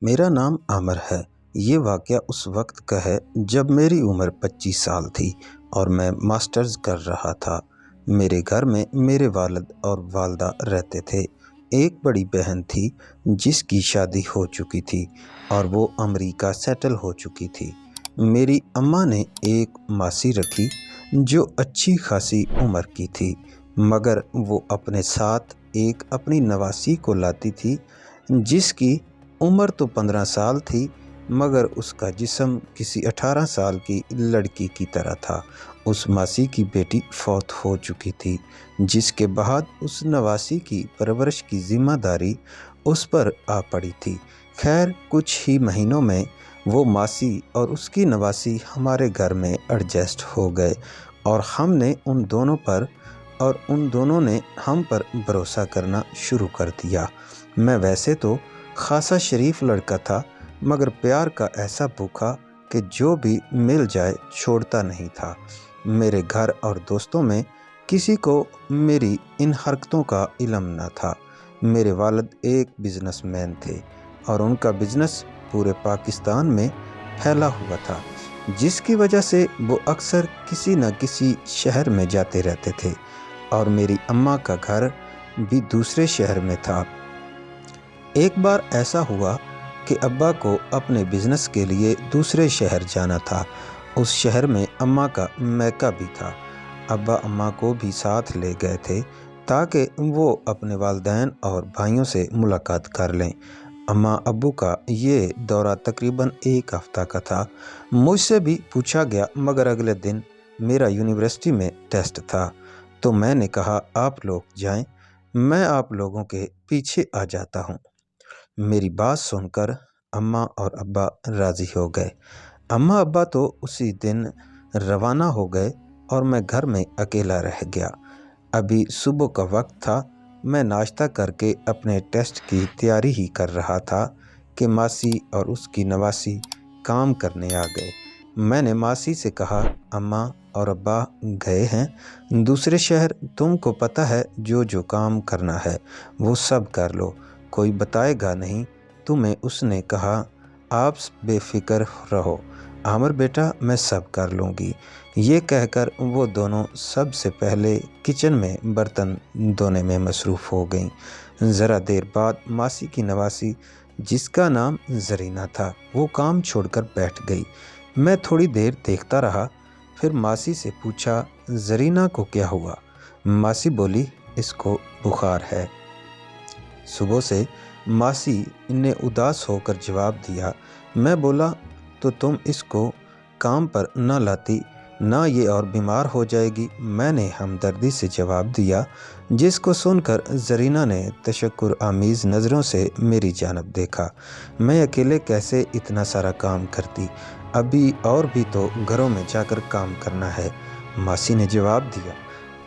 میرا نام عامر ہے۔ یہ واقعہ اس وقت کا ہے جب میری عمر 25 سال تھی اور میں ماسٹرز کر رہا تھا۔ میرے گھر میں میرے والد اور والدہ رہتے تھے۔ ایک بڑی بہن تھی جس کی شادی ہو چکی تھی اور وہ امریکہ سیٹل ہو چکی تھی۔ میری اماں نے ایک ماسی رکھی جو اچھی خاصی عمر کی تھی، مگر وہ اپنے ساتھ ایک اپنی نواسی کو لاتی تھی جس کی عمر تو 15 سال تھی، مگر اس کا جسم کسی 18 سال کی لڑکی کی طرح تھا۔ اس ماسی کی بیٹی فوت ہو چکی تھی، جس کے بعد اس نواسی کی پرورش کی ذمہ داری اس پر آ پڑی تھی۔ خیر کچھ ہی مہینوں میں وہ ماسی اور اس کی نواسی ہمارے گھر میں ایڈجسٹ ہو گئے اور ہم نے ان دونوں نے ہم پر بھروسہ کرنا شروع کر دیا۔ میں ویسے تو خاصا شریف لڑکا تھا، مگر پیار کا ایسا بھوکا کہ جو بھی مل جائے چھوڑتا نہیں تھا۔ میرے گھر اور دوستوں میں کسی کو میری ان حرکتوں کا علم نہ تھا۔ میرے والد ایک بزنس مین تھے اور ان کا بزنس پورے پاکستان میں پھیلا ہوا تھا، جس کی وجہ سے وہ اکثر کسی نہ کسی شہر میں جاتے رہتے تھے اور میری اماں کا گھر بھی دوسرے شہر میں تھا۔ ایک بار ایسا ہوا کہ ابا کو اپنے بزنس کے لیے دوسرے شہر جانا تھا۔ اس شہر میں اماں کا میکہ بھی تھا۔ ابا اماں کو بھی ساتھ لے گئے تھے تاکہ وہ اپنے والدین اور بھائیوں سے ملاقات کر لیں۔ اماں ابو کا یہ دورہ تقریباً 1 ہفتہ کا تھا۔ مجھ سے بھی پوچھا گیا، مگر اگلے دن میرا یونیورسٹی میں ٹیسٹ تھا، تو میں نے کہا آپ لوگ جائیں، میں آپ لوگوں کے پیچھے آ جاتا ہوں۔ میری بات سن کر اماں اور ابا راضی ہو گئے۔ اماں ابا تو اسی دن روانہ ہو گئے اور میں گھر میں اکیلا رہ گیا۔ ابھی صبح کا وقت تھا۔ میں ناشتہ کر کے اپنے ٹیسٹ کی تیاری ہی کر رہا تھا کہ ماسی اور اس کی نواسی کام کرنے آ گئے۔ میں نے ماسی سے کہا، اماں اور ابا گئے ہیں دوسرے شہر، تم کو پتہ ہے جو کام کرنا ہے وہ سب کر لو، کوئی بتائے گا نہیں تمہیں۔ اس نے کہا آپ بے فکر رہو عامر بیٹا، میں سب کر لوں گی۔ یہ کہہ کر وہ دونوں سب سے پہلے کچن میں برتن دھونے میں مصروف ہو گئیں۔ ذرا دیر بعد ماسی کی نواسی جس کا نام زرینہ تھا وہ کام چھوڑ کر بیٹھ گئی۔ میں تھوڑی دیر دیکھتا رہا، پھر ماسی سے پوچھا زرینہ کو کیا ہوا؟ ماسی بولی اس کو بخار ہے۔ صبح سے ماسی نے اداس ہو کر جواب دیا۔ میں بولا تو تم اس کو کام پر نہ لاتی، نہ یہ اور بیمار ہو جائے گی، میں نے ہمدردی سے جواب دیا، جس کو سن کر زرینہ نے تشکر آمیز نظروں سے میری جانب دیکھا۔ میں اکیلے کیسے اتنا سارا کام کرتی، ابھی اور بھی تو گھروں میں جا کر کام کرنا ہے، ماسی نے جواب دیا۔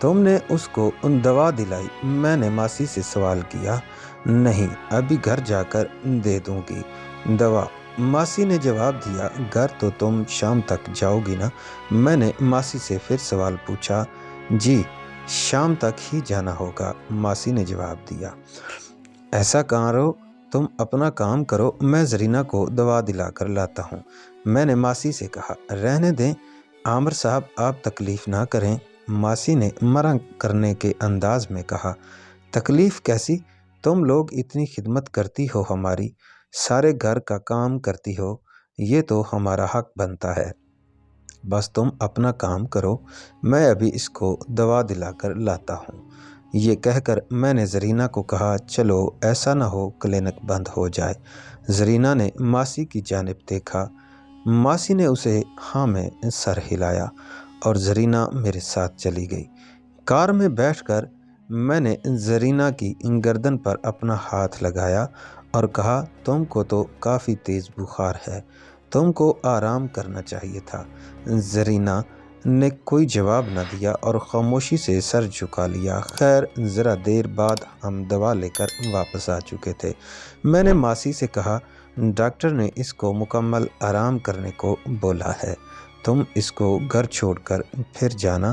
تم نے اس کو دوا دلائی؟ میں نے ماسی سے سوال کیا۔ نہیں، ابھی گھر جا کر دے دوں گی دوا، ماسی نے جواب دیا۔ گھر تو تم شام تک جاؤ گی نا؟ میں نے ماسی سے پھر سوال پوچھا۔ جی شام تک ہی جانا ہوگا، ماسی نے جواب دیا۔ ایسا کرو تم اپنا کام کرو، میں زرینہ کو دوا دلا کر لاتا ہوں، میں نے ماسی سے کہا۔ رہنے دیں عامر صاحب، آپ تکلیف نہ کریں، ماسی نے مرا کرنے کے انداز میں کہا۔ تکلیف کیسی؟ تم لوگ اتنی خدمت کرتی ہو ہماری، سارے گھر کا کام کرتی ہو، یہ تو ہمارا حق بنتا ہے، بس تم اپنا کام کرو، میں ابھی اس کو دوا دلا کر لاتا ہوں۔ یہ کہہ کر میں نے زرینہ کو کہا چلو ایسا نہ ہو کلینک بند ہو جائے۔ زرینہ نے ماسی کی جانب دیکھا، ماسی نے اسے ہاں میں سر ہلایا اور زرینہ میرے ساتھ چلی گئی۔ کار میں بیٹھ کر میں نے زرینہ کی گردن پر اپنا ہاتھ لگایا اور کہا تم کو تو کافی تیز بخار ہے، تم کو آرام کرنا چاہیے تھا۔ زرینہ نے کوئی جواب نہ دیا اور خاموشی سے سر جھکا لیا۔ خیر ذرا دیر بعد ہم دوا لے کر واپس آ چکے تھے۔ میں نے ماسی سے کہا ڈاکٹر نے اس کو مکمل آرام کرنے کو بولا ہے، تم اس کو گھر چھوڑ کر پھر جانا،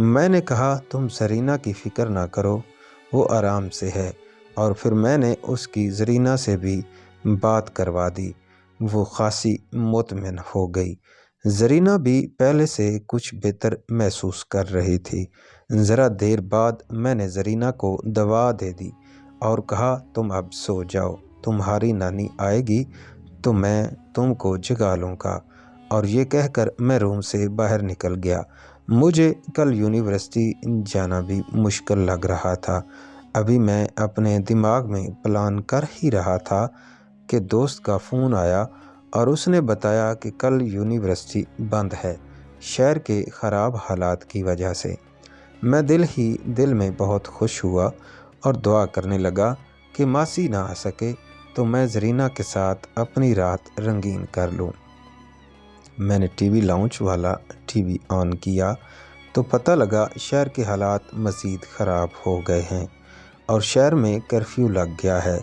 میں نے کہا تم زرینہ کی فکر نہ کرو، وہ آرام سے ہے، اور پھر میں نے اس کی زرینہ سے بھی بات کروا دی۔ وہ خاصی مطمئن ہو گئی۔ زرینہ بھی پہلے سے کچھ بہتر محسوس کر رہی تھی۔ ذرا دیر بعد میں نے زرینہ کو دوا دے دی اور کہا تم اب سو جاؤ، تمہاری نانی آئے گی تو میں تم کو جگا لوں گا۔ اور یہ کہہ کر میں روم سے باہر نکل گیا۔ مجھے کل یونیورسٹی جانا بھی مشکل لگ رہا تھا۔ ابھی میں اپنے دماغ میں پلان کر ہی رہا تھا کہ دوست کا فون آیا اور اس نے بتایا کہ کل یونیورسٹی بند ہے، شہر کے خراب حالات کی وجہ سے۔ میں دل ہی دل میں بہت خوش ہوا اور دعا کرنے لگا کہ ماسی نہ آ سکے تو میں زرینہ کے ساتھ اپنی رات رنگین کر لوں۔ میں نے ٹی وی لاؤنج والا ٹی وی آن کیا تو پتہ لگا شہر کے حالات مزید خراب ہو گئے ہیں اور شہر میں کرفیو لگ گیا ہے۔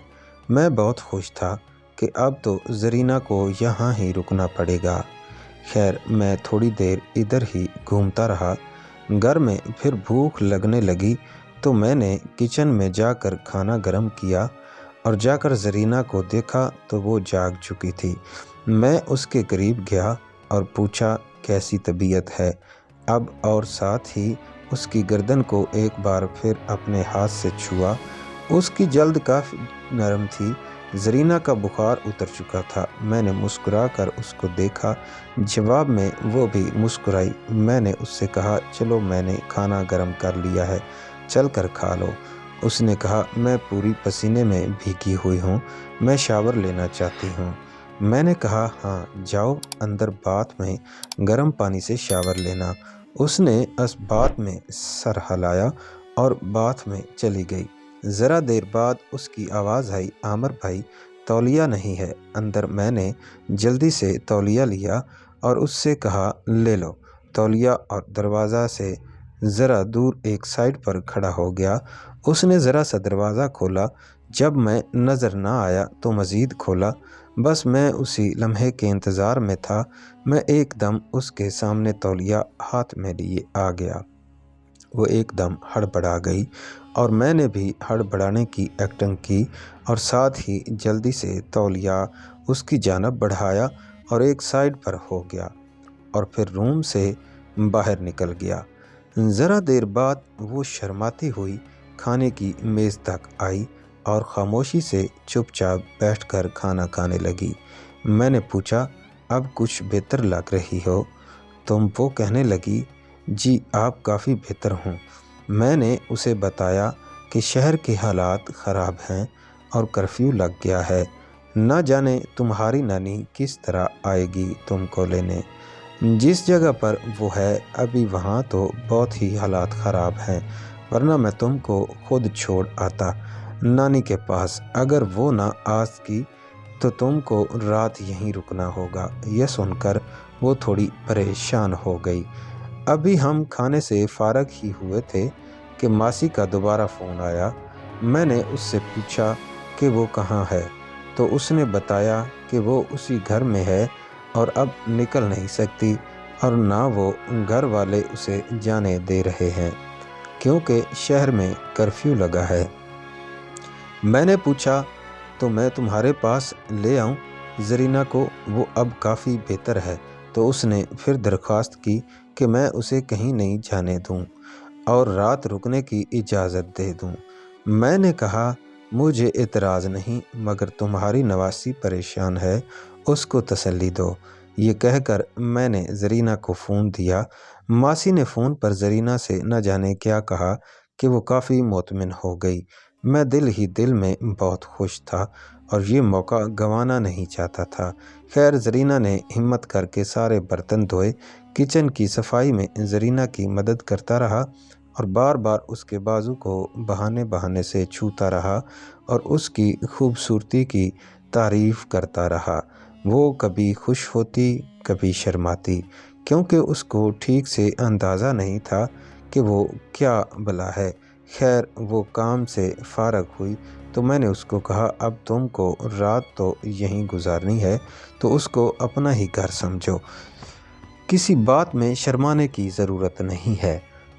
میں بہت خوش تھا کہ اب تو زرینہ کو یہاں ہی رکنا پڑے گا۔ خیر میں تھوڑی دیر ادھر ہی گھومتا رہا۔ گھر میں پھر بھوک لگنے لگی تو میں نے کچن میں جا کر کھانا گرم کیا اور جا کر زرینہ کو دیکھا تو وہ جاگ چکی تھی۔ میں اس کے قریب گیا اور پوچھا کیسی طبیعت ہے اب، اور ساتھ ہی اس کی گردن کو ایک بار پھر اپنے ہاتھ سے چھوا۔ اس کی جلد کافی نرم تھی۔ زرینہ کا بخار اتر چکا تھا۔ میں نے مسکرا کر اس کو دیکھا، جواب میں وہ بھی مسکرائی۔ میں نے اس سے کہا چلو میں نے کھانا گرم کر لیا ہے، چل کر کھا لو۔ اس نے کہا میں پوری پسینے میں بھیگی ہوئی ہوں، میں شاور لینا چاہتی ہوں۔ میں نے کہا ہاں جاؤ اندر باتھ میں گرم پانی سے شاور لینا۔ اس نے اس بات میں سر ہلایا اور باتھ میں چلی گئی۔ ذرا دیر بعد اس کی آواز آئی عامر بھائی تولیہ نہیں ہے اندر۔ میں نے جلدی سے تولیہ لیا اور اس سے کہا لے لو تولیہ، اور دروازہ سے ذرا دور ایک سائڈ پر کھڑا ہو گیا۔ اس نے ذرا سا دروازہ کھولا، جب میں نظر نہ آیا تو مزید کھولا۔ بس میں اسی لمحے کے انتظار میں تھا۔ میں ایک دم اس کے سامنے تولیہ ہاتھ میں لیے آ گیا۔ وہ ایک دم ہڑبڑا گئی اور میں نے بھی ہڑبڑانے کی ایکٹنگ کی اور ساتھ ہی جلدی سے تولیہ اس کی جانب بڑھایا اور ایک سائڈ پر ہو گیا اور پھر روم سے باہر نکل گیا۔ ذرا دیر بعد وہ شرماتی ہوئی کھانے کی میز تک آئی اور خاموشی سے چپ چاپ بیٹھ کر کھانا کھانے لگی۔ میں نے پوچھا اب کچھ بہتر لگ رہی ہو تم؟ وہ کہنے لگی جی آپ کافی بہتر ہوں۔ میں نے اسے بتایا کہ شہر کے حالات خراب ہیں اور کرفیو لگ گیا ہے، نہ جانے تمہاری نانی کس طرح آئے گی تم کو لینے۔ جس جگہ پر وہ ہے ابھی وہاں تو بہت ہی حالات خراب ہیں، ورنہ میں تم کو خود چھوڑ آتا نانی کے پاس۔ اگر وہ نہ آ سکی تو تم کو رات یہیں رکنا ہوگا۔ یہ سن کر وہ تھوڑی پریشان ہو گئی۔ ابھی ہم کھانے سے فارغ ہی ہوئے تھے کہ ماسی کا دوبارہ فون آیا۔ میں نے اس سے پوچھا کہ وہ کہاں ہے تو اس نے بتایا کہ وہ اسی گھر میں ہے اور اب نکل نہیں سکتی اور نہ وہ گھر والے اسے جانے دے رہے ہیں کیونکہ شہر میں کرفیو لگا ہے۔ میں نے پوچھا تو میں تمہارے پاس لے آؤں زرینہ کو؟ وہ اب کافی بہتر ہے۔ تو اس نے پھر درخواست کی کہ میں اسے کہیں نہیں جانے دوں اور رات رکنے کی اجازت دے دوں۔ میں نے کہا مجھے اعتراض نہیں، مگر تمہاری نواسی پریشان ہے، اس کو تسلی دو۔ یہ کہہ کر میں نے زرینہ کو فون دیا۔ ماسی نے فون پر زرینہ سے نہ جانے کیا کہا کہ وہ کافی مطمئن ہو گئی۔ میں دل ہی دل میں بہت خوش تھا اور یہ موقع گنوانا نہیں چاہتا تھا۔ خیر زرینہ نے ہمت کر کے سارے برتن دھوئے، کچن کی صفائی میں زرینہ کی مدد کرتا رہا اور بار بار اس کے بازو کو بہانے بہانے سے چھوتا رہا اور اس کی خوبصورتی کی تعریف کرتا رہا۔ وہ کبھی خوش ہوتی کبھی شرماتی کیونکہ اس کو ٹھیک سے اندازہ نہیں تھا کہ وہ کیا بلا ہے۔ خیر وہ کام سے فارغ ہوئی تو میں نے اس کو کہا اب تم کو رات تو یہیں گزارنی ہے تو اس کو اپنا ہی گھر سمجھو، کسی بات میں شرمانے کی ضرورت نہیں ہے۔